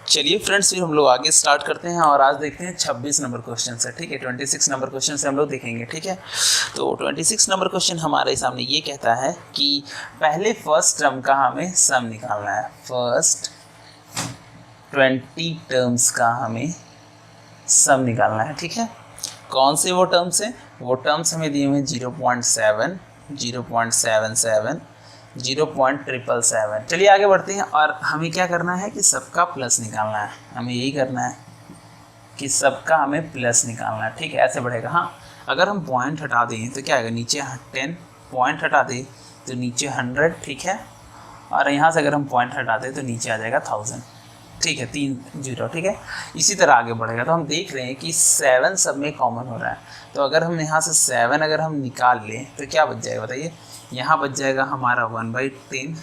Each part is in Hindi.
चलिए फ्रेंड्स, फिर हम लोग आगे स्टार्ट करते हैं और आज देखते हैं 26 नंबर क्वेश्चन से। ठीक है, 26 नंबर क्वेश्चन से हम लोग देखेंगे। ठीक है, तो 26 नंबर क्वेश्चन हमारे सामने ये कहता है कि पहले फर्स्ट टर्म का हमें सम निकालना है। फर्स्ट 20 टर्म्स का हमें सम निकालना है। ठीक है, कौन से वो टर्म्स हैं? वो टर्म्स हमें दिए हुए हैं 0.7, 0.77, 0.777। चलिए आगे बढ़ते हैं और हमें क्या करना है कि सबका प्लस निकालना है। हमें यही करना है कि सबका हमें प्लस निकालना है। ठीक है, ऐसे बढ़ेगा। हाँ, अगर हम पॉइंट हटा दें तो क्या आएगा? नीचे 10, पॉइंट हटा दें तो नीचे 100। ठीक है, और यहाँ से अगर हम पॉइंट हटा दें तो नीचे आ जाएगा 1000। ठीक है, 3 0। ठीक है, इसी तरह आगे बढ़ेगा। तो हम देख रहे हैं कि 7 सब में कॉमन हो रहा है। तो अगर हम यहाँ से 7 अगर हम निकाल लें तो क्या बच जाएगा बताइए? यहाँ बच जाएगा हमारा 1/10,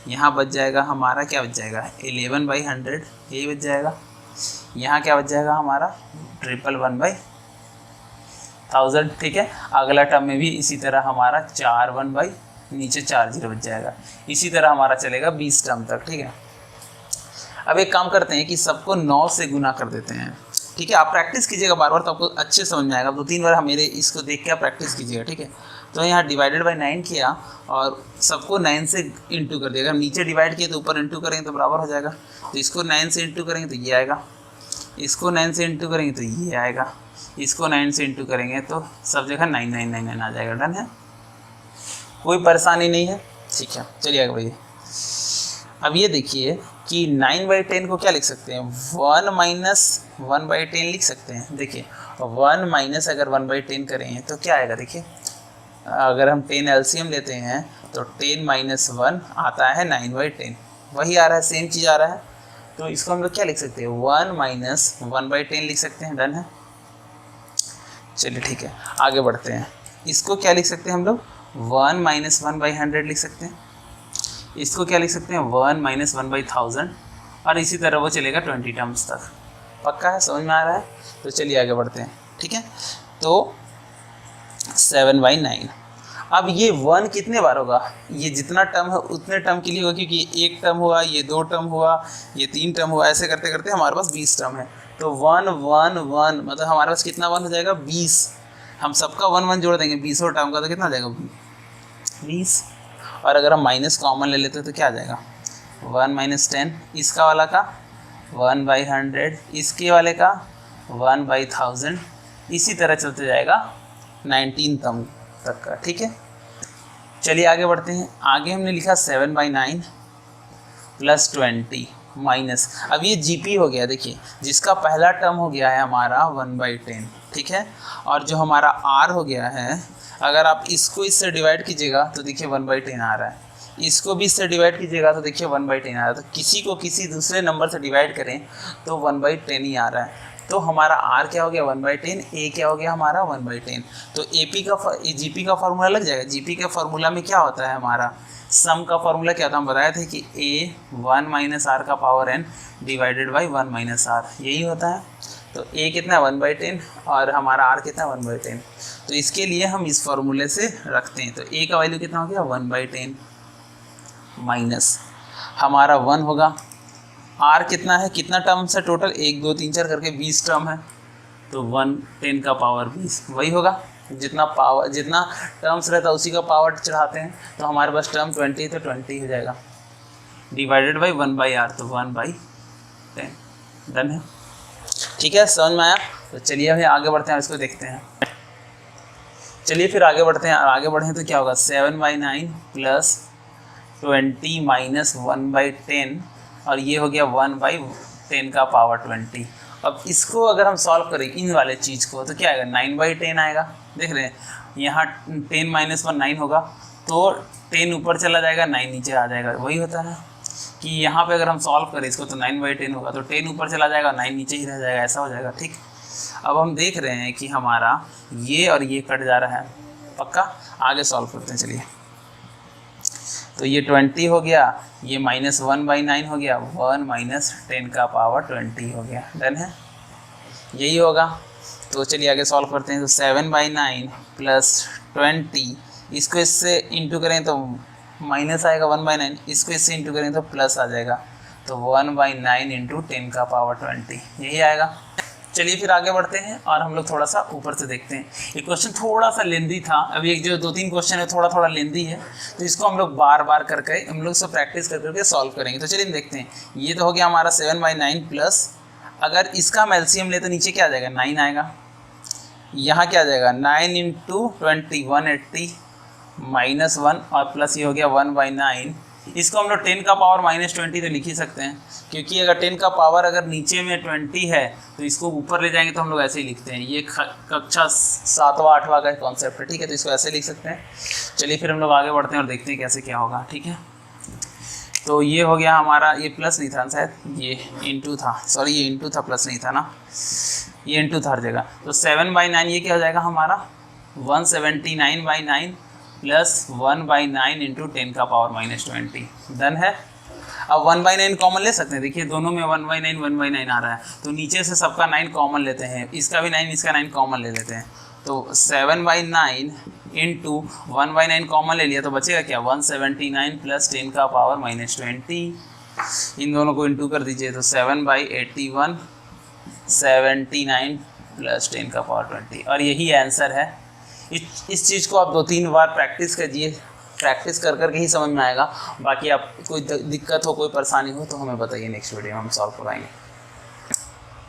यहाँ बच जाएगा हमारा क्या बच जाएगा? 11/100, यही बच जाएगा। यहाँ क्या बच जाएगा हमारा? 111/1000। ठीक है, अगला टर्म में भी इसी तरह हमारा 4 1 नीचे 4 0 बच जाएगा। इसी तरह हमारा चलेगा 20 टर्म तक। ठीक है, अब एक काम करते हैं कि सबको 9 से गुना कर देते हैं। ठीक है, आप प्रैक्टिस कीजिएगा बार बार तो आपको अच्छे समझ में आएगा। 2-3 बार मेरे इसको देख के आप प्रैक्टिस कीजिएगा। ठीक है, तो यहाँ डिवाइडेड बाय 9 किया और सबको 9 से इंटू कर दिया। अगर नीचे डिवाइड किया तो ऊपर इंटू करेंगे तो बराबर हो जाएगा। तो इसको 9 से इंटू करेंगे तो ये आएगा, इसको 9 से इंटू करेंगे तो ये आएगा, इसको 9 से इंटू करेंगे तो सब जगह 9 आ जाएगा। डन है, कोई परेशानी नहीं है। ठीक है, चलिए आगे बढ़िए। अब ये देखिए कि 9/10 को क्या लिख सकते हैं? 1 - 1/10 लिख सकते हैं। देखिए 1 माइनस अगर 1/10 करें तो क्या आएगा? देखिए अगर हम 10 एलसीएम लेते हैं तो 10 - 1 आता है 9/10, वही आ रहा है, सेम चीज़ आ रहा है। तो इसको हम लोग क्या लिख सकते हैं? 1 - 1/10 लिख सकते हैं। डन है, चलिए ठीक है, आगे बढ़ते हैं। इसको क्या लिख सकते हैं हम लोग? 1 - 1/100 लिख सकते हैं। इसको क्या लिख सकते हैं? 1 - 1/1000, और इसी तरह वो चलेगा 20 टर्म्स तक। पक्का है, समझ में आ रहा है? तो चलिए आगे बढ़ते हैं। ठीक है, तो 7/9। अब ये 1 कितने बार होगा? ये जितना टर्म है उतने टर्म के लिए होगा, क्योंकि एक टर्म हुआ, ये 2 टर्म हुआ, ये 3 टर्म हुआ, ऐसे करते करते हमारे पास 20 टर्म है। तो 1 1 1 मतलब हमारे पास कितना 1 हो जाएगा? 20। हम सबका 1 1 जोड़ देंगे 20 टर्म का, तो कितना आ जाएगा? 20। और अगर हम माइनस कॉमन ले लेते हैं तो क्या आ जाएगा? 1 - 10, इसका वाला का 1/100, इसके वाले का 1/1000, इसी तरह चलते जाएगा 19 टर्म तक का। ठीक है, चलिए आगे बढ़ते हैं। आगे हमने लिखा 7/9 + 20 माइनस, अब ये जीपी हो गया। देखिए जिसका पहला टर्म हो गया है हमारा 1/10। ठीक है, और जो हमारा आर हो गया है, अगर आप इसको इससे डिवाइड कीजिएगा तो देखिए 1/10 आ रहा है, इसको भी इससे डिवाइड कीजिएगा तो देखिए 1/10 आ रहा है। तो किसी को किसी दूसरे नंबर से डिवाइड करें तो 1/10 ही आ रहा है। तो हमारा आर क्या हो गया? 1/10, ए क्या हो गया हमारा? 1/10। तो एपी का जीपी का फार्मूला लग जाएगा। जीपी के फार्मूला में क्या होता है? हमारा सम का फार्मूला क्या था? हम बताए थे कि ए 1 - r का power n divided by 1 - r, यही होता है। तो ए कितना? 1/10, और हमारा आर कितना? 1/10। तो इसके लिए हम इस फार्मूले से रखते हैं। तो ए का वैल्यू कितना हो गया? 1/10 माइनस हमारा 1 होगा। आर कितना है? कितना टर्म्स है टोटल? 1 2 3 4 करके 20 टर्म है। तो 1/10 का पावर 20 वही होगा। जितना टर्म्स रहता है उसी का पावर चढ़ाते हैं। तो हमारे पास टर्म 20 है तो 20 हो जाएगा, डिवाइडेड बाई 1/r, तो 1/10। डन है, ठीक है, समझ में आया? तो चलिए अभी आगे बढ़ते हैं, इसको देखते हैं। चलिए फिर आगे बढ़ते हैं, और आगे बढ़ें तो क्या होगा? 7/9 + 20 - 1/10, और ये हो गया 1/10 का पावर 20। अब इसको अगर हम सॉल्व करें इन वाले चीज़ को तो क्या आएगा? 9/10 आएगा। देख रहे हैं यहाँ 10 - 1 9 होगा, तो 10 ऊपर चला जाएगा, 9 नीचे आ जाएगा। वही होता है कि यहाँ पे अगर हम सॉल्व करें इसको तो 9/10 होगा, तो 10 ऊपर चला जाएगा, 9 नीचे ही रह जाएगा, ऐसा हो जाएगा। ठीक, अब हम देख रहे हैं कि हमारा ये और ये कट जा रहा है। पक्का, आगे सॉल्व करते हैं। चलिए, तो ये 20 हो गया, ये -1/9 हो गया, 1 - 10 का पावर 20 हो गया। डन है, यही होगा। तो चलिए आगे सॉल्व करते हैं। तो 7/9 + 20, इसको इससे इंटू करें तो माइनस आएगा 1/9, इसको इससे इंटू करें तो प्लस आ जाएगा। तो 1/9 इंटू 10 का पावर 20 यही आएगा। चलिए फिर आगे बढ़ते हैं और हम लोग थोड़ा सा ऊपर से देखते हैं। ये क्वेश्चन थोड़ा सा लेंदी था, अभी एक जो 2-3 क्वेश्चन है थोड़ा थोड़ा लेंदी है, तो इसको हम लोग बार बार करके हम लोग सब प्रैक्टिस कर करके सॉल्व करेंगे। तो चलिए देखते हैं। ये तो हो गया हमारा 7/9 प्लस, अगर इसका हम एलसीएम ले तो नीचे क्या आ जाएगा 9 आएगा, यहाँ क्या आ जाएगा 9 इंटू 20 180 माइनस 1 और प्लस ये हो गया 1/9। इसको हम लोग 10 का पावर -20 तो लिख ही सकते हैं, क्योंकि अगर 10 का पावर अगर नीचे में 20 है तो इसको ऊपर ले जाएंगे तो हम लोग ऐसे ही लिखते हैं। ये कक्षा 7वां 8वां का कॉन्सेप्ट है, ठीक है, तो इसको ऐसे लिख सकते हैं। चलिए फिर हम लोग आगे बढ़ते हैं और देखते हैं कैसे क्या होगा, ठीक है। तो ये हो गया हमारा, ये प्लस नहीं था शायद, ये इंटू था, सॉरी ये इंटू था प्लस नहीं था ना, ये इंटू था हर जगह। तो 7/9 ये क्या हो जाएगा हमारा 179/9 प्लस 1/9 इंटू 10 का पावर -20 डन है। अब 1/9 कॉमन ले सकते हैं, देखिए दोनों में 1/9 आ रहा है, तो नीचे से सबका 9 कॉमन लेते हैं, इसका भी 9 इसका 9 कॉमन ले लेते हैं। तो 7/9 इंटू 1/9 कॉमन ले लिया तो बचेगा क्या 179 प्लस 10 का पावर -20, इन दोनों को इंटू कर दीजिए तो 7/81 79 प्लस 10 का पावर 20, और यही आंसर है। इस चीज़ को आप 2-3 बार प्रैक्टिस कीजिए, प्रैक्टिस कर करके ही समझ में आएगा। बाकी आप कोई दिक्कत हो कोई परेशानी हो तो हमें बताइए, नेक्स्ट वीडियो में हम सॉल्व कराएंगे।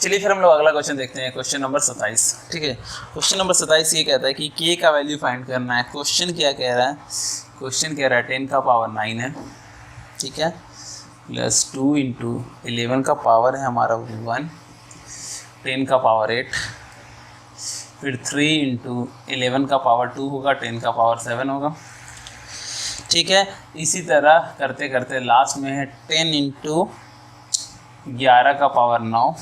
चलिए फिर हम लोग अगला क्वेश्चन देखते हैं, क्वेश्चन नंबर 27, ठीक है। क्वेश्चन नंबर 27 ये कहता है कि के का वैल्यू फाइंड करना है। क्वेश्चन क्या कह रहा है, क्वेश्चन कह रहा है 10 का पावर 9 है, ठीक है, प्लस 2 इंटू 11 का पावर है हमारा 1, 10 का पावर 8, फिर 3 इंटू 11 का पावर 2 होगा, 10 का पावर 7 होगा, ठीक है। इसी तरह करते करते लास्ट में है 10 इंटू 11 का पावर 9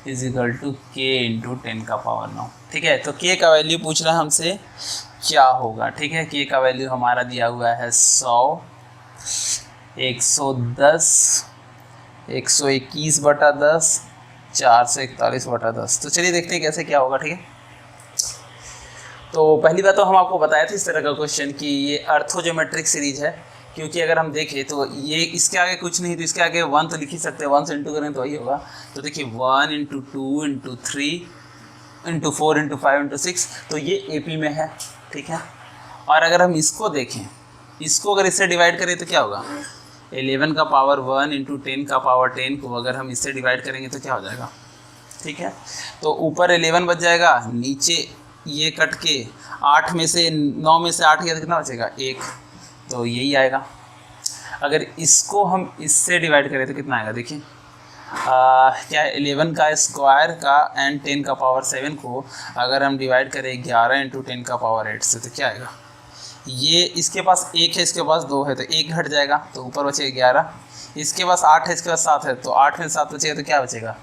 इज इक्वल टू के इंटू 10 का पावर 9, ठीक है। तो के का वैल्यू पूछ रहा है हमसे क्या होगा, ठीक है। के का वैल्यू हमारा दिया हुआ है 100, 110, 121/10, 441/10। तो चलिए देखते हैं कैसे क्या होगा, ठीक है। तो पहली बात तो हम आपको बताया था इस तरह का क्वेश्चन कि ये अर्थोज्योमेट्रिक सीरीज है, क्योंकि अगर हम देखें तो ये इसके आगे कुछ नहीं तो इसके आगे 1 तो लिख ही सकते हैं, 1 से इंटू करें तो वही होगा। तो देखिए 1 into 2 into 3 into 4 into 5 into 6, तो ये AP में है, ठीक है। और अगर हम इसको देखें, इसको अगर इससे डिवाइड करें तो क्या होगा 11 का पावर 1 इंटू 10 का पावर 10 को अगर हम इससे डिवाइड करेंगे तो क्या हो जाएगा, ठीक है। तो ऊपर 11 बच जाएगा, नीचे ये कट के 8 में से 9 में से 8 गया तो कितना बचेगा 1, तो यही आएगा। अगर इसको हम इससे डिवाइड करें तो कितना आएगा, देखिए क्या 11 का स्क्वायर का एंड 10 का पावर 7 को अगर हम डिवाइड करें 11 इंटू 10 का पावर 8 से तो क्या आएगा, ये इसके पास 1 है इसके पास 2 है तो 1 घट जाएगा तो ऊपर बचेगा 11, इसके पास 8 है इसके पास 7 है तो 8 में 7 बचेगा तो क्या बचेगा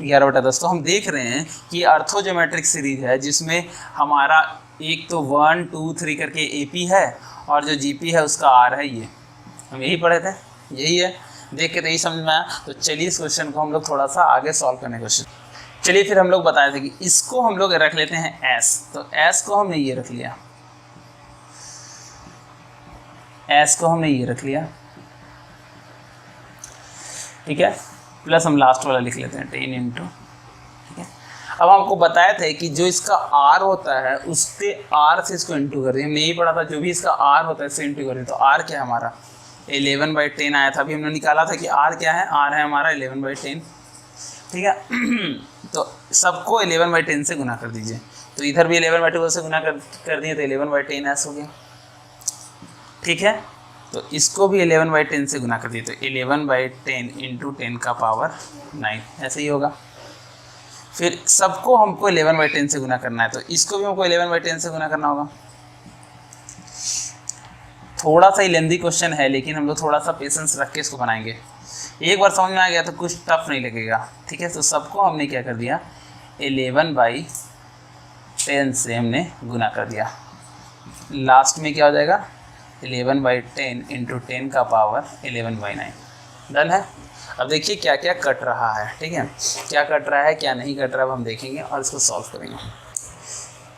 11/10। तो हम देख रहे हैं कि अर्थोज्योमेट्रिक सीरीज है जिसमें हमारा एक तो 1 2 3 करके AP है और जो GP है उसका R है, ये हम यही पढ़े थे, यही है, देख के तो यही समझ में आया। तो चलिए इस क्वेश्चन को हम लोग थोड़ा सा आगे सॉल्व करने की कोशिश। चलिए फिर हम लोग बताए थे कि इसको हम लोग रख लेते हैं S, तो S को हमने ये रख लिया, S को हमने ये रख लिया, ठीक है, प्लस हम लास्ट वाला लिख लेते हैं 10 इंटू, ठीक है। अब हमको बताए थे कि जो इसका R होता है उसके R से इसको इंटू कर दिए, हमने यही पढ़ा था, जो भी इसका R होता है इससे इंटू कर दिए। तो R क्या है हमारा 11/10 आया था, अभी हमने निकाला था कि R क्या है, R है हमारा 11/10, ठीक है। तो सबको 11/10 से गुना कर दीजिए, तो इधर भी 11/12 से गुना कर दिए तो 11/10 ऐसा हो गया, ठीक है। तो इसको भी 11/10 से गुना कर दिए तो 11/10 इंटू 10 का पावर 9 ऐसे ही होगा। फिर सबको हमको 11/10 से गुना करना है तो इसको भी हमको 11/10 से गुना करना होगा। थोड़ा सा ही लेंदी क्वेश्चन है लेकिन हम लोग थोड़ा सा पेशेंस रख के इसको बनाएंगे, एक बार समझ में आ गया तो कुछ टफ नहीं लगेगा, ठीक है। तो सबको हमने क्या कर दिया 11/10 से हमने गुना कर दिया, लास्ट में क्या हो जाएगा 11/10 इंटू 10 का पावर 11/9 डन है। अब देखिए क्या क्या कट रहा है, ठीक है, क्या कट रहा है क्या नहीं कट रहा है हम देखेंगे और इसको सॉल्व करेंगे।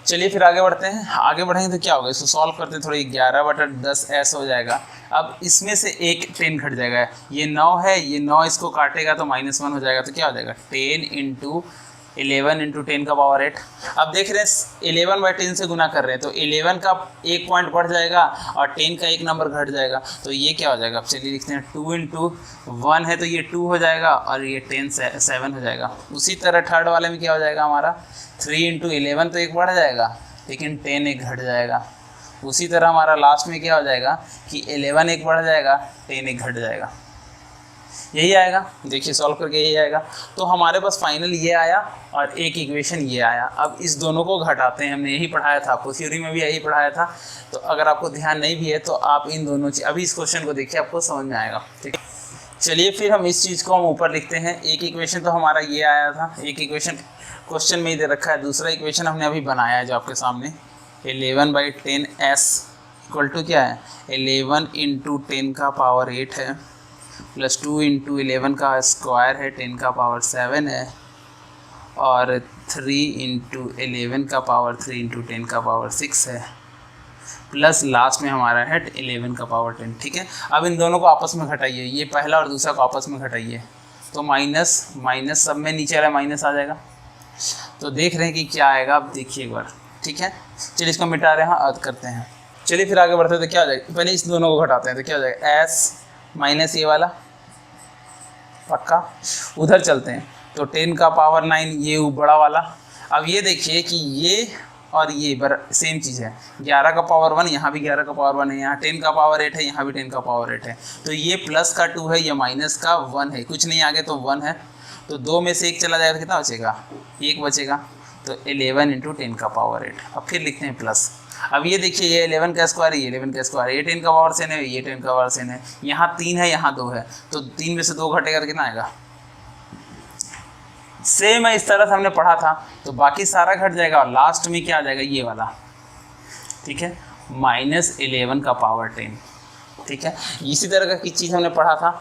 चलिए फिर आगे बढ़ते हैं। आगे बढ़ेंगे तो क्या होगा, इसको सॉल्व करते हैं थोड़ी। 11/10 हो जाएगा। अब इसमें से एक 10 घट जाएगा, ये 9 है, ये 9 इसको काटेगा तो -1 हो जाएगा। तो क्या हो जाएगा 10 × 11 × 10 का पावर 8। अब देख रहे हैं 11/10 से गुना कर रहे हैं तो 11 का एक पॉइंट बढ़ जाएगा और 10 का एक नंबर घट जाएगा। तो ये क्या हो जाएगा, अब चलिए लिखते हैं 2 × 1 है तो ये 2 हो जाएगा और ये 10 7 हो जाएगा। उसी तरह थर्ड वाले में क्या हो जाएगा हमारा 3 × 11 तो एक बढ़ जाएगा लेकिन 10 एक घट जाएगा। उसी तरह हमारा लास्ट में क्या हो जाएगा कि 11 एक बढ़ जाएगा 10 एक घट जाएगा। यही आएगा, देखिए सॉल्व करके यही आएगा। तो हमारे पास फाइनल ये आया और एक इक्वेशन ये आया। अब इस दोनों को घटाते हैं, हमने यही पढ़ाया था, आपको थ्योरी में भी यही पढ़ाया था। तो अगर आपको ध्यान नहीं भी है तो आप इन दोनों चीज़ अभी इस क्वेश्चन को देखिए, आपको समझ में आएगा। ठीक है, चलिए फिर हम इस चीज़ को हम ऊपर लिखते हैं। एक इक्वेशन तो हमारा ये आया था, एक इक्वेशन क्वेश्चन में ही दे रखा है, दूसरा इक्वेशन हमने अभी बनाया है जो आपके सामने 11/10s इक्वल टू क्या है 11 × 10 का पावर 8 है प्लस 2 × 11 का स्क्वायर है 10 का पावर 7 है और 3 × 11 का पावर 3 × 10 का पावर 6 है प्लस लास्ट में हमारा है 11 का पावर 10। ठीक है, अब इन दोनों को आपस में घटाइए, ये पहला और दूसरा को आपस में घटाइए तो माइनस माइनस सब में नीचे वाला माइनस आ जाएगा। तो देख रहे हैं कि क्या आएगा, आप देखिए एक बार। ठीक है, चलिए इसको मिटा रहे हैं, ऐड करते हैं। चलिए फिर आगे बढ़ते हैं तो क्या हो जाएगा, पहले इस दोनों को घटाते हैं तो क्या हो जाएगा s माइनस ये वाला पक्का। उधर चलते हैं तो 10 का पावर 9 ये बड़ा वाला। अब ये देखिए कि ये और ये सेम चीज़ है, 11 का पावर 1 यहाँ भी 11 का पावर 1 है, यहाँ 10 का पावर 8 है, यहाँ भी 10 का पावर 8 है। तो ये प्लस का 2 है, ये माइनस का 1 है, कुछ नहीं आगे तो 1 है। तो 2 में से एक चला जाएगा तो कितना बचेगा, 1 बचेगा। तो 11 × 10 का पावर 8। अब फिर लिखते हैं प्लस। अब ये देखिए ये 11 का स्क्वायर, ये 11 का स्क्वायर, ये 10 का पावर 7 है, ये 10 का पावर 7 है, यहाँ 3 है, यहाँ 2 है, तो 3 में से 2 घटेगा तो कितना आएगा, सेम है इस तरह से हमने पढ़ा था। तो बाकी सारा घट जाएगा और लास्ट में क्या आ जाएगा ये वाला। ठीक है, -11 का पावर 10। ठीक है, इसी तरह की चीज़ हमने पढ़ा था।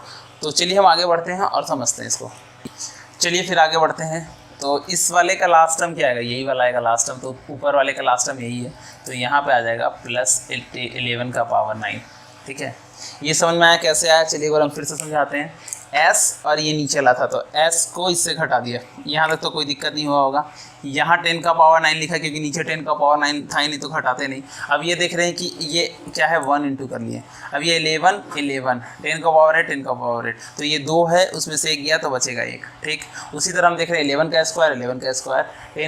तो चलिए हम आगे बढ़ते हैं और समझते हैं इसको। चलिए फिर आगे बढ़ते हैं। तो इस वाले का लास्ट टर्म क्या आएगा, यही वाला आएगा लास्ट टर्म, तो ऊपर वाले का लास्ट टर्म यही है। तो यहाँ पे आ जाएगा +11 का पावर 9। ठीक है, ये समझ में आया कैसे आया, चलिए एक बार हम फिर से समझाते हैं। s और ये नीचे ला था तो s को इससे घटा दिया, यहाँ तक तो कोई दिक्कत नहीं हुआ होगा। यहाँ 10 का पावर 9 लिखा क्योंकि नीचे 10 का पावर 9 था ही नहीं तो घटाते नहीं। अब ये देख रहे हैं कि ये क्या है 1 × कर लिए। अब ये 11 10 का पावर 8 10 का पावर 8, तो ये 2 है, उसमें से एक गया तो बचेगा 1। ठीक, उसी तरह हम देख रहे हैं 11 का स्क्वायर 10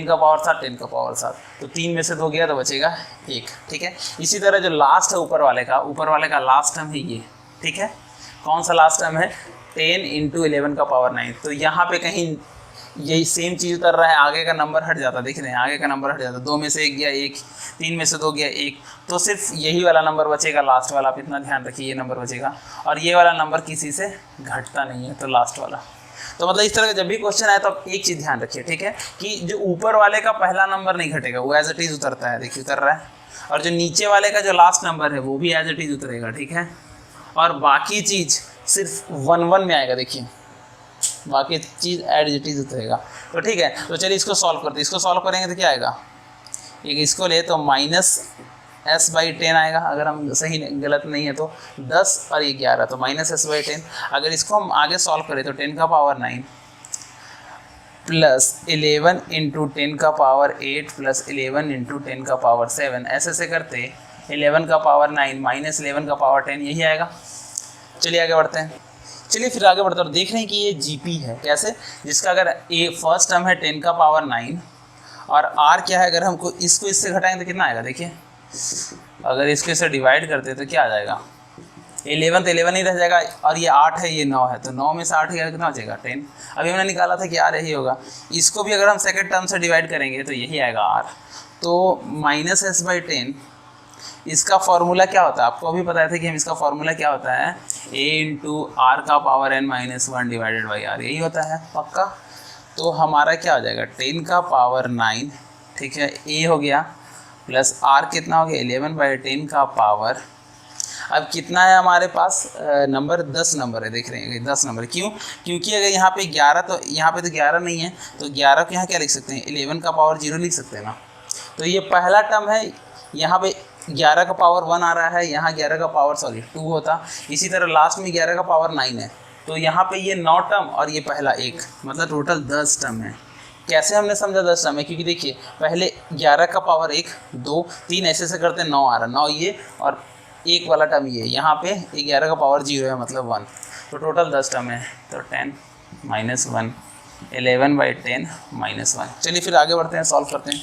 का पावर 7 10 का पावर 7, तो 3 में से 2 गया तो बचेगा 1। ठीक है, इसी तरह जो लास्ट है ऊपर वाले का लास्ट टर्म है ये। ठीक है, कौन सा लास्ट टर्म है 10 × 11 का पावर 9। तो यहाँ पे कहीं यही सेम चीज़ उतर रहा है, आगे का नंबर हट जाता, देख रहे हैं आगे का नंबर हट जाता, 2 में से 1 गया 1, 3 में से 2 गया 1, तो सिर्फ यही वाला नंबर बचेगा लास्ट वाला। आप इतना ध्यान रखिए, ये नंबर बचेगा और ये वाला नंबर किसी से घटता नहीं है, तो लास्ट वाला। तो मतलब इस तरह का जब भी क्वेश्चन आए तो आप एक चीज़ ध्यान रखिए। ठीक है, कि जो ऊपर वाले का पहला नंबर नहीं घटेगा, वो एज इट इज़ उतरता है, देखिए उतर रहा है, और जो नीचे वाले का जो लास्ट नंबर है वो भी एज इट इज़ उतरेगा। ठीक है, और बाकी चीज़ सिर्फ 1 में आएगा, देखिए बाकी चीज़ एज इट इज़ उतरेगा। तो ठीक है, तो चलिए इसको सॉल्व करते हैं। इसको सॉल्व करेंगे तो क्या आएगा, एक इसको ले तो -s/10 आएगा, अगर हम सही गलत नहीं है तो 10 और ये 11, तो -s/10। अगर इसको हम आगे सॉल्व करें तो 10 का पावर 9 प्लस 11 × 10 का पावर 8 प्लस 11 × 10 का पावर 7, ऐसे करते 11 का पावर 9 -11 का पावर 10, यही आएगा। चलिए आगे बढ़ते हैं। चलिए फिर आगे बढ़ते हैं, देख रहे हैं कि ये GP है, कैसे, जिसका अगर फर्स्ट टर्म है 10 का पावर 9 और R क्या है, अगर हमको इसको इससे घटाएंगे तो कितना आएगा, देखिए अगर इसको इससे डिवाइड करते तो क्या आ जाएगा, 11 तो 11 ही रह जाएगा, और ये 8 है ये 9 है, तो 9 में से 8 गया कितना बचेगा 10। अभी हमने निकाला था कि R यही होगा। इसको भी अगर हम सेकेंड टर्म से डिवाइड करेंगे तो यही आएगा R। तो -s/10 इसका फॉर्मूला क्या होता है, आपको अभी बताया था कि हम इसका फॉर्मूला क्या होता है, a × r का power n - 1 divided by r, यही होता है पक्का। तो हमारा क्या हो जाएगा 10 का पावर 9, ठीक है, a हो गया, प्लस r कितना हो गया 11/10 का पावर। अब कितना है हमारे पास नंबर, 10 नंबर है, देख रहे हैं 10 नंबर। क्यों, क्योंकि अगर यहाँ पे 11 तो यहाँ पे तो 11 नहीं है, तो 11 को यहाँ क्या लिख सकते हैं 11 का पावर 0 लिख सकते हैं ना। तो ये पहला टर्म है, यहाँ पे 11 का पावर 1 आ रहा है, यहाँ 11 का पावर 2 होता। इसी तरह लास्ट में 11 का पावर 9 है, तो यहाँ पे ये 9 टर्म और ये पहला 1, मतलब टोटल 10 टर्म है। कैसे हमने समझा 10 टर्म है, क्योंकि देखिए पहले 11 का पावर 1 2 3 ऐसे करते 9 आ रहा, 9 ये और 1 वाला टर्म ये, यहाँ पे 11 का पावर 0 है मतलब 1, तो टोटल 10 टर्म है। तो 10 माइनस 1 11/10 माइनस 1। चलिए फिर आगे बढ़ते हैं, सॉल्व करते हैं।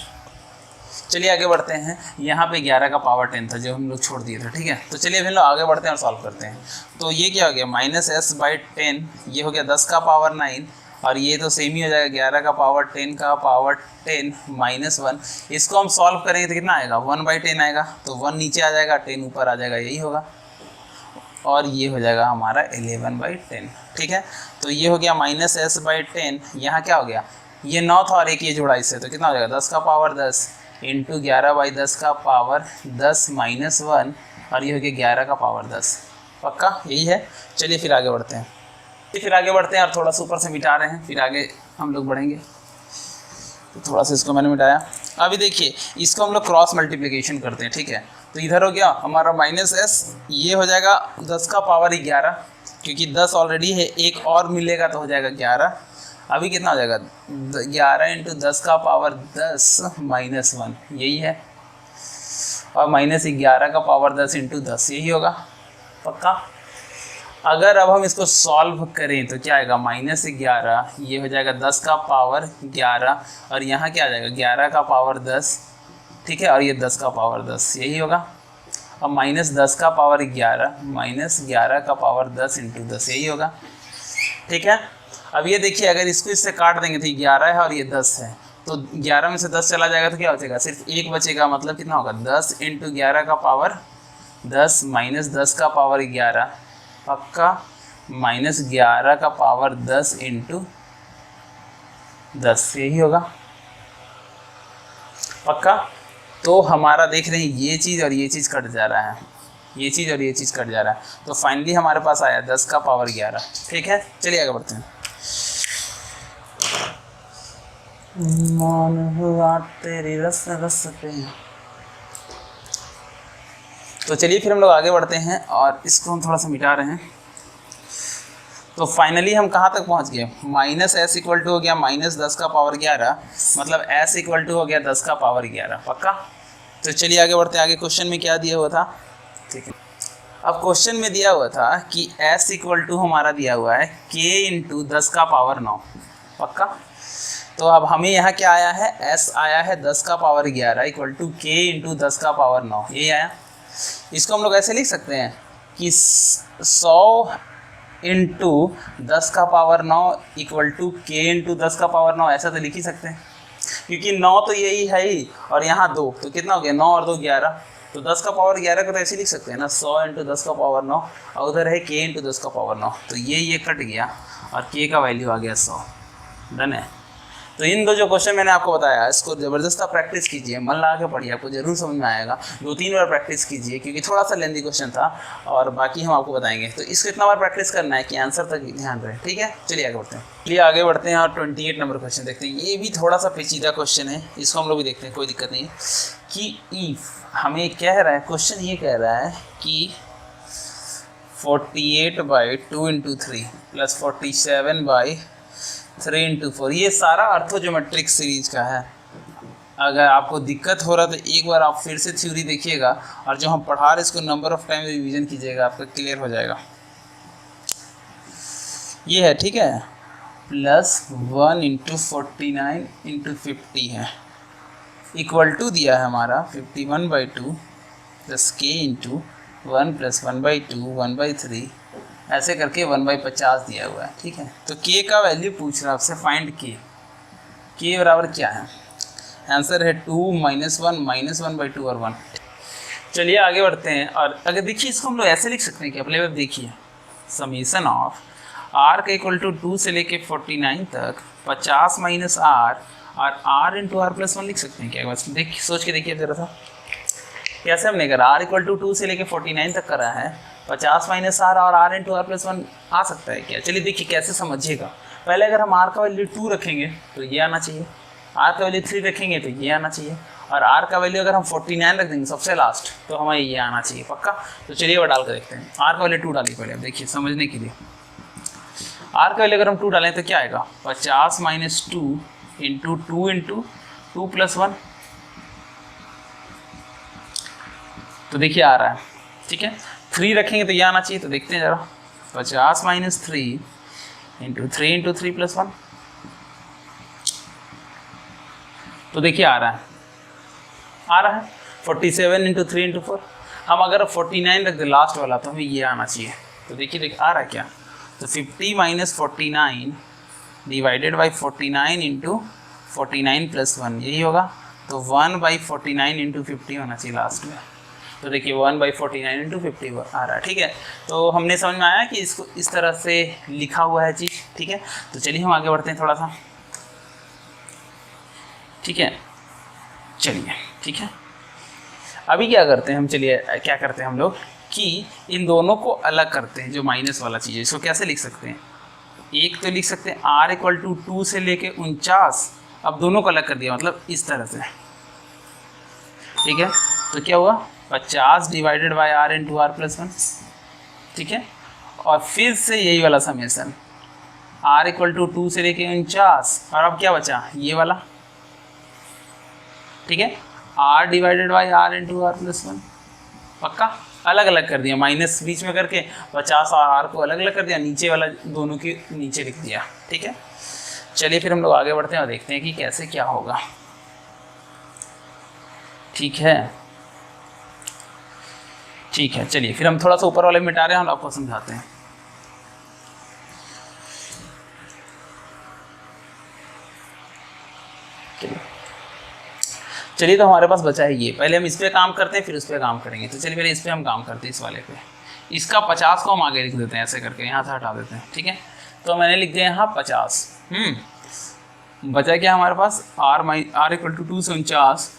चलिए आगे बढ़ते हैं। यहाँ पे 11 का पावर 10 था जो हम लोग छोड़ दिए थे, ठीक है। तो चलिए फिर लोग आगे बढ़ते हैं और सॉल्व करते हैं। तो ये क्या हो गया, -s/10, ये हो गया 10 का पावर 9, और ये तो सेम ही हो जाएगा 11 का पावर 10 का पावर 10 माइनस 1। इसको हम सॉल्व करेंगे तो कितना आएगा, 1/10 आएगा, तो 1 नीचे आ जाएगा, 10 ऊपर आ जाएगा, यही होगा। और ये हो जाएगा हमारा 11/10, ठीक है। तो ये हो गया -s/10, यहाँ क्या हो गया, ये 9 था और एक ये जोड़ा इससे, तो कितना हो जाएगा 10 का पावर 10 इंटू 11/10 का पावर 10 माइनस 1, और ये हो गया 11 का पावर 10। पक्का यही है। चलिए फिर आगे बढ़ते हैं। और थोड़ा सा ऊपर से मिटा रहे हैं, फिर आगे हम लोग बढ़ेंगे। तो थोड़ा सा इसको मैंने मिटाया। अभी देखिए इसको हम लोग क्रॉस मल्टीप्लिकेशन करते हैं, ठीक है। तो इधर हो गया हमारा -s, ये हो जाएगा 10 का पावर 11, क्योंकि 10 ऑलरेडी है, एक और मिलेगा तो हो जाएगा 11। अभी कितना हो जाएगा, 11 इंटू 10 का पावर 10 माइनस 1, यही है, और -11 का पावर 10 इंटू 10, यही होगा। पक्का। अगर अब हम इसको सॉल्व करें तो क्या आएगा, -11, ये हो जाएगा 10 का पावर 11, और यहाँ क्या आ जाएगा 11 का पावर 10, ठीक है, और ये 10 का पावर 10, यही होगा। अब -10 का पावर 11 -11 का पावर 10 इंटू 10, यही होगा, ठीक है। अब ये देखिए अगर इसको इससे काट देंगे तो 11 है और ये 10 है, तो 11 में से 10 चला जाएगा तो क्या बचेगा, सिर्फ 1 बचेगा, मतलब कितना होगा 10 इंटू 11 का पावर 10 माइनस 10 का पावर 11, पक्का, -11 का पावर 10 इंटू 10, यही होगा। पक्का। तो हमारा देख रहे हैं ये चीज़ और ये चीज़ कट जा रहा है, ये चीज़ और ये चीज़ कट जा रहा है, तो फाइनली हमारे पास आया 10 का पावर 11, ठीक है। चलिए आगे बढ़ते हैं। मन हुआ तेरी रस रस पे। तो चलिए फिर हम लोग आगे बढ़ते हैं और इसको हम थोड़ा सा मिटा रहे हैं। तो फाइनली हम कहाँ तक पहुँच गए, -s इक्वल टू हो गया -10 का पावर 11, मतलब s इक्वल टू हो गया 10 का पावर 11। पक्का। तो चलिए आगे बढ़ते हैं। आगे क्वेश्चन में क्या दिया हुआ था, ठीक है। अब क्वेश्चन में दिया हुआ था कि s इक्वल टू हमारा दिया हुआ है k इंटू 10 का पावर 9। पक्का। तो अब हमें यहाँ क्या आया है, s आया है 10 का power 11 equal to k into 10 का पावर 9, यही आया। इसको हम लोग ऐसे लिख सकते हैं कि 100 इंटू 10 का power 9 equal to k into 10 का पावर 9, ऐसा तो लिख ही सकते हैं, क्योंकि 9 तो यही है ही और यहाँ 2, तो कितना हो गया 9 और 2 11, तो 10 का पावर 11 को तो ऐसे लिख सकते हैं ना, 100 इंटू 10 का पावर 9, और उधर है k इंटू 10 का पावर 9, तो ये कट गया और k का वैल्यू आ गया 100। डन है। तो इन दो जो क्वेश्चन मैंने आपको बताया, इसको ज़बरदस्त प्रैक्टिस कीजिए, मन लगा के पढ़िए, आपको जरूर समझ में आएगा। 2-3 बार प्रैक्टिस कीजिए, क्योंकि थोड़ा सा लेंदी क्वेश्चन था और बाकी हम आपको बताएंगे। तो इसको इतना बार प्रैक्टिस करना है कि आंसर तक ध्यान रहे, ठीक है। चलिए आगे बढ़ते हैं। चलिए आगे बढ़ते हैं और 28 नंबर क्वेश्चन देखते हैं। ये भी थोड़ा सा पेचीदा क्वेश्चन है, इसको हम लोग भी देखते हैं, कोई दिक्कत नहीं है। कि इफ हमें कह रहा है, क्वेश्चन ये कह रहा है कि 48/2 इंटू 3 प्लस 47/3 इंटू 4, ये सारा अर्थोज्योमेट्रिक सीरीज का है। अगर आपको दिक्कत हो रहा तो एक बार आप फिर से थ्योरी देखिएगा, और जो हम पढ़ा रहे इसको नंबर ऑफ टाइम रिवीजन कीजिएगा, आपका क्लियर हो जाएगा। ये है, ठीक है, प्लस 1 इंटू 49 इंटू 50 है, इक्वल टू दिया है हमारा 51/2 प्लस k इंटू 1 प्लस 1/2 1/3, ऐसे करके 1/50 दिया हुआ है, ठीक है। तो k का वैल्यू पूछ रहा है आपसे, फाइंड k बराबर क्या है। आंसर है 2 -1 -1/2 और 1। चलिए आगे बढ़ते हैं। और अगर देखिए इसको हम लोग ऐसे लिख सकते हैं कि अपने देखिए समीशन ऑफ r का इक्वल टू 2 से लेके 49 तक 50 माइनस r और r इंटू r प्लस 1 लिख सकते हैं क्या, बस देख सोच के देखिए जरा सा कैसे हमने करा। r इक्वल टू 2 से लेके 49 तक करा है, 50 माइनस r और r इंटू r प्लस 1 आ सकता है क्या। चलिए देखिए कैसे समझिएगा। पहले अगर हम r का वैल्यू 2 रखेंगे तो ये आना चाहिए, आर का वैल्यू 3 रखेंगे तो ये आना चाहिए, और आर का वैल्यू अगर हम 49 रख देंगे सबसे लास्ट तो हमें ये आना चाहिए पक्का। तो चलिए वो डाल कर देखते हैं। आर का वैल्यू 2 डालिए पहले, अब देखिए समझने के लिए। आर का वैल्यू अगर हम 2 डालें तो क्या आएगा, 50 माइनस 2 इंटू 2 प्लस 1, तो देखिए आ रहा है, ठीक है। 3 रखेंगे तो ये आना चाहिए, तो देखते हैं जरा, 50 माइनस 3 इंटू 3 प्लस 1, तो देखिए आ रहा है 47 इंटू 3 इंटू 4। हम अगर 49 रख दे लास्ट वाला तो हमें ये आना चाहिए, तो देखिए आ रहा है क्या, तो 50 minus 49 divided by 49 into 49 plus 1, यही होगा। तो 1/49 इंटू 50 होना चाहिए लास्ट में, तो देखिए 1/49 इंटू 50 आ रहा है, ठीक है। तो हमने समझ में आया कि इसको इस तरह से लिखा हुआ है चीज़, ठीक है। तो चलिए हम आगे बढ़ते हैं थोड़ा सा, ठीक है। चलिए ठीक है, अभी क्या करते हैं हम, चलिए क्या करते हैं हम लोग कि इन दोनों को अलग करते हैं, जो माइनस वाला चीज़ है इसको कैसे लिख सकते हैं। एक तो लिख सकते हैं r इक्वल टू 2 से लेके 49, अब दोनों को अलग कर दिया मतलब इस तरह से, ठीक है। तो क्या हुआ, 50 divided by r into R plus 1, ठीक है। और फिर से यही वाला समेसन, r इक्वल टू 2 से लेके 49, और अब क्या बचा ये वाला, ठीक है। r divided by r into R plus 1, पक्का अलग अलग कर दिया, माइनस बीच में करके 50 और r को अलग अलग कर दिया, नीचे वाला दोनों के नीचे लिख दिया, ठीक है। चलिए फिर हम लोग आगे बढ़ते हैं और देखते हैं कि कैसे क्या होगा, ठीक है। ठीक है, चलिए फिर हम थोड़ा सा ऊपर वाले मिटा रहे हैं, हम आपको समझाते हैं। चलिए तो हमारे पास बचा है ये, पहले हम इस पे काम करते हैं फिर उस पे काम करेंगे। तो चलिए पहले इस पे हम काम करते हैं, इस वाले पे। इसका 50 को हम आगे लिख देते हैं ऐसे करके, यहाँ से हटा देते हैं, ठीक है। तो मैंने लिख दिया यहाँ 50। बचा क्या हमारे पास, r इक्वल टू 2 से 49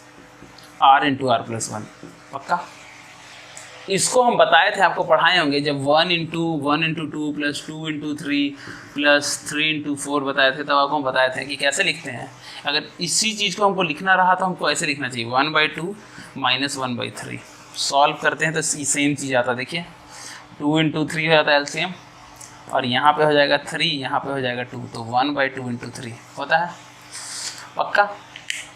r इंटू आर प्लस 1, पक्का। इसको हम बताए थे, आपको पढ़ाए होंगे जब 1 into 2 plus 2 into 3 plus 3 into 4 बताए थे, तब आपको हम बताए थे कि कैसे लिखते हैं। अगर इसी चीज़ को हमको लिखना रहा तो हमको ऐसे लिखना चाहिए, 1/2 माइनस 1/3। सॉल्व करते हैं तो सेम चीज़ आता है, देखिए 2 इंटू 3 हो जाता है एलसीएम, और यहाँ पे हो जाएगा 3, यहाँ पे हो जाएगा 2, तो 1/2 इंटू 3 होता है, पक्का।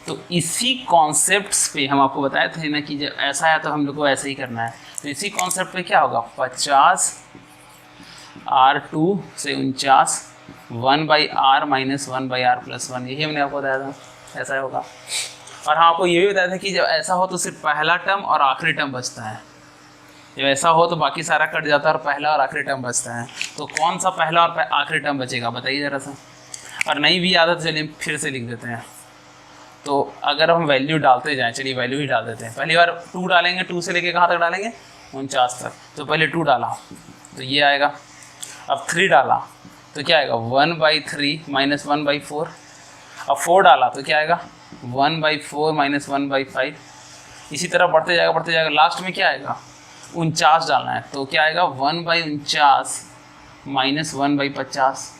तो इसी कॉन्सेप्ट्स पे हम आपको बताए थे ना कि जब ऐसा है तो हम लोग को ऐसे ही करना है। तो इसी कॉन्सेप्ट पे क्या होगा, 50 r2 से 49 1/r माइनस 1/r प्लस 1, यही हमने आपको बताया था, ऐसा होगा। और हाँ, आपको ये भी बताया था कि जब ऐसा हो तो सिर्फ पहला टर्म और आखिरी टर्म बचता है। जब ऐसा हो तो बाकी सारा कट जाता है और पहला और आखिरी टर्म बचता है। तो कौन सा पहला और आखिरी टर्म बचेगा बताइए ज़रा सा। और नहीं भी याद है तो चलिए फिर से लिख देते हैं। तो अगर हम वैल्यू डालते जाएँ, चलिए वैल्यू ही डाल देते हैं। पहली बार 2 डालेंगे, 2 से लेके कहाँ तक डालेंगे, 49 तक। तो पहले 2 डाला तो ये आएगा, अब 3 डाला तो क्या आएगा, 1/3 माइनस 1/4। अब 4 डाला तो क्या आएगा, 1/4 माइनस 1/5। इसी तरह बढ़ते जाएगा, लास्ट में क्या आएगा, 49 डालना है तो क्या आएगा, 1/49 माइनस 1/50,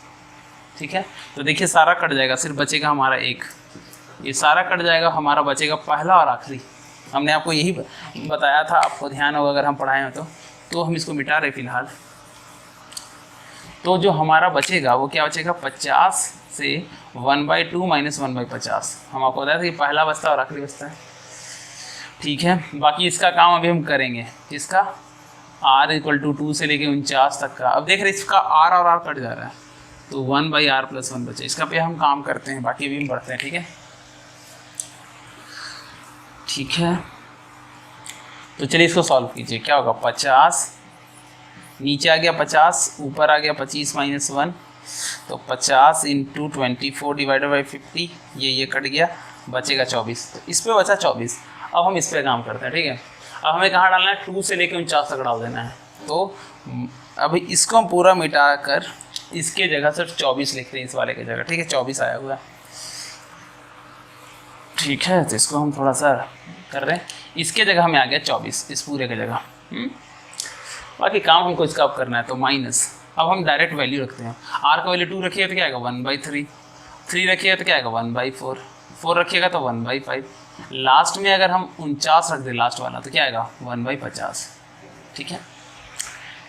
ठीक है। तो देखिए सारा कट जाएगा, सिर्फ बचेगा हमारा एक, ये सारा कट जाएगा, हमारा बचेगा पहला और आखिरी। हमने आपको यही बताया था, आपको ध्यान होगा अगर हम पढ़ाए हो तो हम इसको मिटा रहे फिलहाल। तो जो हमारा बचेगा वो क्या बचेगा, 50 से 1/2 माइनस 1/50। हम आपको बताया था कि पहला बचता है और आखिरी बचता है, ठीक है। बाकी इसका काम अभी हम करेंगे, इसका r इक्वल टू 2 से लेके 49 तक का। अब देख रहे इसका r और r कट जा रहा है तो 1/r प्लस 1 बचे, इसका पे हम काम करते हैं, बाकी अभी हम पढ़ते हैं, ठीक है। ठीक है, तो चलिए इसको सॉल्व कीजिए। क्या होगा, 50 नीचे आ गया 50, ऊपर आ गया 25 माइनस 1, तो 50 इंटू 24 डिवाइडेड बाई 50, ये कट गया, बचेगा 24। तो इस पे बचा 24। अब हम इस पे काम करते हैं, ठीक है। अब हमें कहाँ डालना है, 2 से लेके 49 तक डाल देना है। तो अभी इसको हम पूरा मिटा कर इसके जगह सिर्फ 24 लिखते हैं, इस वाले की जगह, ठीक है। 24 आया हुआ है, ठीक है। तो इसको हम थोड़ा सा कर रहे हैं, इसके जगह हमें आ गया 24, इस पूरे की जगह। बाकी काम हमको इसका अब करना है, तो माइनस। अब हम डायरेक्ट वैल्यू रखते हैं, r का वैल्यू 2 रखिए तो क्या आएगा, 1/3, 3 रखिए तो क्या आएगा, 1/4, 4 रखिएगा तो 1/5। लास्ट में अगर हम 49 रख दें लास्ट वाला तो क्या आएगा 1/50। ठीक है,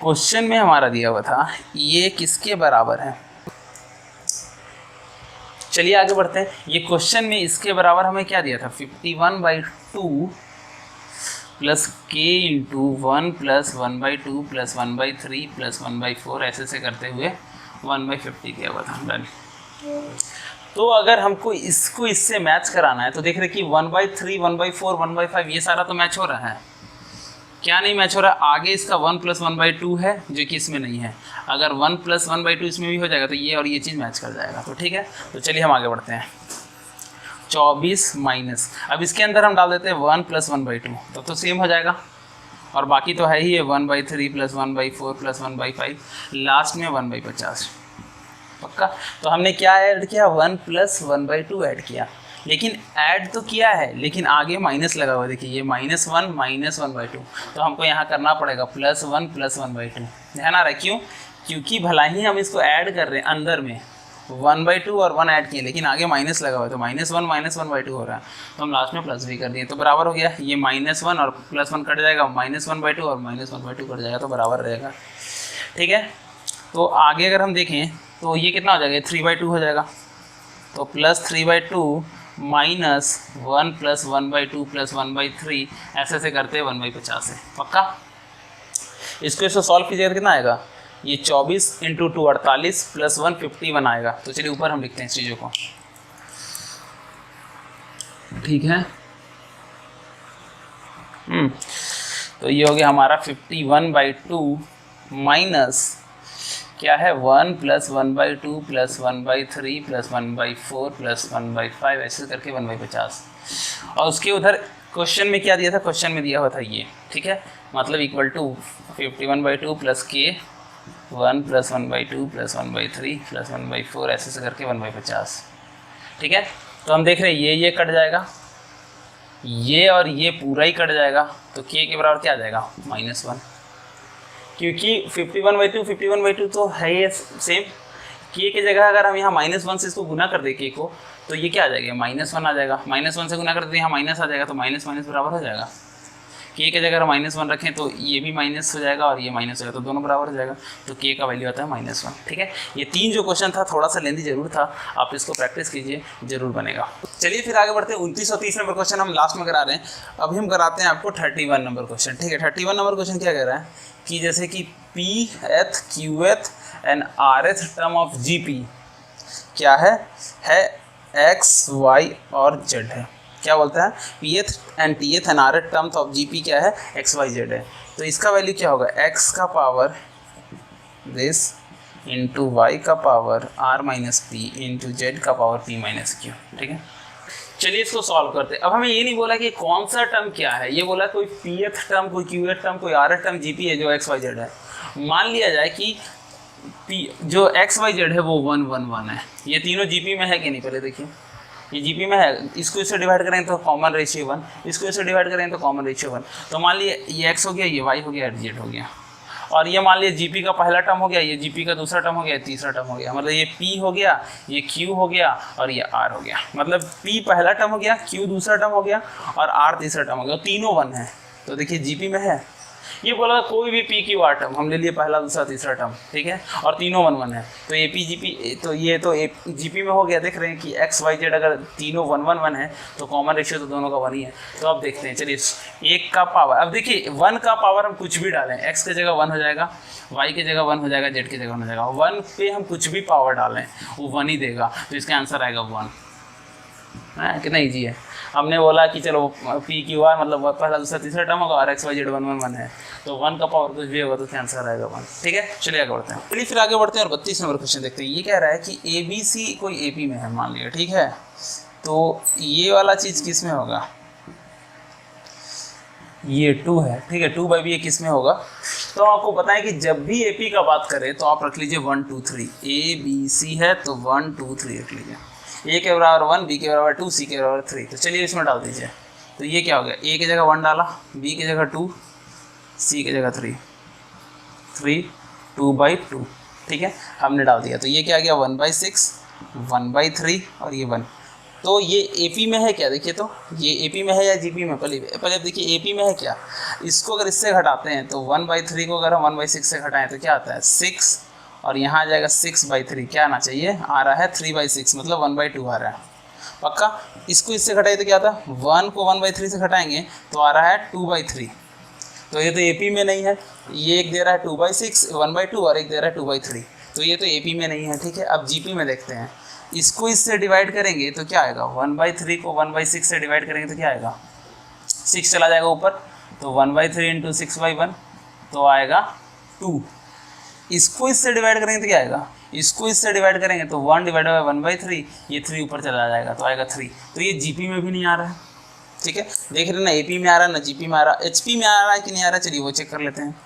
क्वेश्चन में हमारा दिया हुआ था ये किसके बराबर है। चलिए आगे बढ़ते हैं। ये क्वेश्चन में इसके बराबर हमें क्या दिया था 51/2 plus k into 1 plus 1/2 plus 1/3 plus 1/4 ऐसे से करते हुए 1/50 दिया हुआ था। डन। तो अगर हमको इसको इससे मैच कराना है तो देख रहे कि 1/3 1/4 1/5 ये सारा तो मैच हो रहा है। क्या नहीं मैच हो रहा है, आगे इसका 1 + 1/2 है जो कि इसमें नहीं है। अगर 1 + 1/2 इसमें भी हो जाएगा तो ये और ये चीज़ मैच कर जाएगा। तो ठीक है, तो चलिए हम आगे बढ़ते हैं। 24 माइनस, अब इसके अंदर हम डाल देते हैं 1 + 1/2 तब तो सेम हो जाएगा। और बाकी तो है ही है 1/3 + 1/4 + 1/5 लास्ट में 1/50 पक्का। तो हमने क्या ऐड किया 1 + 1/2 ऐड किया, लेकिन ऐड तो किया है लेकिन आगे माइनस लगा हुआ। देखिए ये -1 -1/2 तो हमको यहाँ करना पड़ेगा +1 + 1/2। ध्यान आ रहा है क्यों? क्योंकि भला ही हम इसको ऐड कर रहे हैं अंदर में 1/2 और 1 ऐड किए लेकिन आगे माइनस लगा हुआ है तो -1 -1/2 हो रहा है। तो हम लास्ट में प्लस भी कर दिए तो बराबर हो गया। ये -1 और +1 कट जाएगा, -1/2 और -1/2 कट जाएगा तो बराबर रहेगा। ठीक है, तो आगे अगर हम देखें तो ये कितना हो जाएगा 3/2 हो जाएगा। तो +3/2 -1 + 1/2 + 1/3 ऐसे से करते हैं 1/50 है पक्का। इसको सॉल्व कीजिएगा तो कितना आएगा, ये 24 × 2 48 + 1 51 आएगा। तो चलिए ऊपर हम लिखते हैं इस चीज़ों को। ठीक है, तो ये हो गया हमारा 51/2 माइनस क्या है 1 + 1/2 + 1/3 + 1/4 + 1/5 ऐसे करके 1/50। और उसके उधर क्वेश्चन में क्या दिया था, क्वेश्चन में दिया हुआ था ये। ठीक है, मतलब इक्वल टू 51/2 + k 1 + 1/2 + 1/3 + 1/4 ऐसे से करके 1/50। ठीक है, तो हम देख रहे हैं ये कट जाएगा, ये और ये पूरा ही कट जाएगा तो k के बराबर क्या आ जाएगा -1, क्योंकि 51/2 तो है ये सेम। k की जगह अगर हम यहाँ -1 से इसको गुना कर दें k को तो ये क्या आ जाएगा -1 आ जाएगा। -1 से गुना कर दें यहाँ माइनस आ जाएगा तो माइनस बराबर हो जाएगा। k की जगह अगर -1 रखें तो ये भी माइनस हो जाएगा और ये माइनस हो जाएगा तो दोनों बराबर हो जाएगा। तो k का वैल्यू आता है -1। ठीक है, ये 3 जो क्वेश्चन था थोड़ा सा लेंदी जरूर था, आप इसको प्रैक्टिस कीजिए जरूर बनेगा। चलिए फिर आगे बढ़ते हैं। 29 और 30 नंबर क्वेश्चन हम लास्ट में करा रहे हैं। अभी हम कराते हैं आपको 31 नंबर क्वेश्चन। ठीक है, 31 नंबर क्वेश्चन क्या कह रहा है कि जैसे कि Pth Qth and Rth term of Gp क्या है x y और z है। क्या बोलता है Pth and Tth and Rth term of Gp क्या है x y z है। तो इसका वैल्यू क्या होगा x का पावर दिस इंटू y का power r - p into z का पावर p - q। ठीक है, चलिए इसको सॉल्व करते हैं। अब हमें ये नहीं बोला कि कौन सा टर्म क्या है, ये बोला कोई Pth टर्म, कोई Qth टर्म, कोई Rth टर्म Gp है जो x y z है। मान लिया जाए कि जो x y z है वो 1 1 1 है। ये तीनों Gp में है कि नहीं, पहले देखिए ये Gp में है। इसको इससे डिवाइड करें तो कॉमन रेशियो 1, इसको इससे डिवाइड करें तो कॉमन रेशियो 1। तो मान लिए ये x हो गया, ये y हो गया, z हो गया। और ये मान लिया Gp का पहला टर्म हो गया, ये Gp का दूसरा टर्म हो गया, तीसरा टर्म हो गया। मतलब ये P हो गया, ये Q हो गया और ये R हो गया। मतलब P पहला टर्म हो गया, Q दूसरा टर्म हो गया और R तीसरा टर्म हो गया। तीनों 1 है। तो देखिए Gp में है, ये बोला कोई भी P Q R टर्म हम ले लिए पहला दूसरा तीसरा टर्म। ठीक है, और तीनों 1 1 है। तो ये P Gp तो ये तो Gp में हो गया। देख रहे हैं कि x y z अगर तीनों 1 1 1 है तो कॉमन रेशियो तो दोनों का 1 ही है। तो अब देखते हैं, चलिए 1 का पावर, अब देखिए 1 का पावर हम कुछ भी डालें, x की जगह 1 हो जाएगा, y की जगह 1 हो जाएगा, z की जगह 1 हो जाएगा। 1 पे हम कुछ भी पावर डालें वो 1 ही देगा। तो इसका आंसर आएगा 1। कितना ईजी है। हमने बोला कि चलो P Q R मतलब पहला दूसरा तीसरा टर्म होगा और x y z 1 1 1 है तो 1 का पावर कुछ भी होगा तो आंसर आएगा 1। ठीक है, चलिए आगे बढ़ते हैं। चलिए फिर आगे बढ़ते हैं और 32 नंबर क्वेश्चन देखते हैं। ये कह रहा है कि ABC कोई AP में है मान लिया। ठीक है, तो ये वाला चीज़ किस में होगा, ये 2 है। ठीक है, 2/b ये किस में होगा। तो आपको पता है कि जब भी AP का बात करें तो आप रख लीजिए 1 2 3। ABC है तो 1 2 3 रख लीजिए। A के बराबर 1, B के बराबर 2, C के बराबर 3। तो चलिए इसमें डाल दीजिए। तो ये क्या हो गया, A की जगह 1 डाला, B की जगह 2, C की जगह 3 2/2। ठीक है, हमने डाल दिया। तो ये क्या आ गया 1/6 1/3 और ये 1। तो ये एपी में है क्या, देखिए तो ये एपी में है या जीपी में, पहले अब देखिए एपी में है क्या, इसको अगर इससे घटाते हैं तो 1/3 को अगर हम 1/6 से घटाएं तो क्या आता है 6, और यहाँ आ जाएगा 6/3, क्या आना चाहिए, आ रहा है 3/6, मतलब 1/2 आ रहा है पक्का। इसको इससे घटाइए तो क्या आता है, 1 को 1/3 से घटाएंगे तो आ रहा है 2/3, तो ये तो एपी में नहीं है, ये एक दे रहा है 2/6 1/2 और एक दे रहा है 2/3, तो ये तो एपी में नहीं है, ठीक है। अब जीपी में देखते हैं, इसको इससे डिवाइड करेंगे तो क्या आएगा, 1/3 को 1/6 से डिवाइड करेंगे तो क्या आएगा, 6 चला जाएगा ऊपर, तो 1/3 इंटू 6/1 तो आएगा 2। इसको इससे डिवाइड करेंगे तो क्या आएगा, इसको इससे डिवाइड करेंगे तो 1 डिवाइड बाई 1/3, ये 3 ऊपर चला जाएगा तो आएगा 3। तो ये जीपी में भी नहीं आ रहा है, ठीक है। देख रहे हैं ना, एपी में आ रहा है ना जीपी में आ रहा है, एचपी में आ रहा है कि नहीं आ रहा है, चलिए वो चेक कर लेते हैं।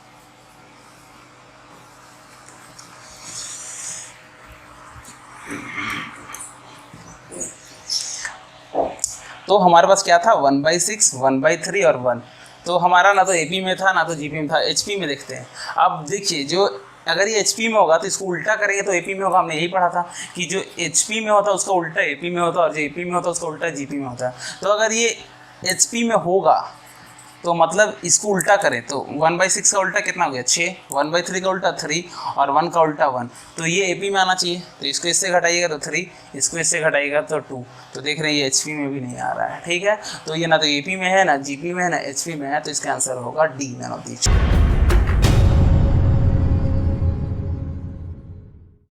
तो हमारे पास क्या था, 1/6 1/3 और 1, तो हमारा ना तो एपी में था ना तो जीपी में था। एचपी में देखते हैं। अब देखिए, जो अगर ये एचपी में होगा तो इसको उल्टा करेंगे तो एपी में होगा, हमने यही पढ़ा था कि जो एचपी में होता है उसका उल्टा एपी में होता है, और जो एपी में होता है उसका उल्टा जीपी में होता है। तो अगर ये एचपी में होगा तो मतलब इसको उल्टा करें तो 1/6 का उल्टा कितना हो गया 6, 1/3 का उल्टा 3 और 1 का उल्टा 1, तो ये एपी में आना चाहिए। तो इसको इससे घटाइएगा तो 3, इसको इससे घटाइएगा तो 2, तो देख रहे हैं ये एचपी में भी नहीं आ रहा है, ठीक है। तो ये ना तो एपी में है, ना जीपी में है, ना एचपी में है, तो इसका आंसर होगा डी, नन ऑफ दीज।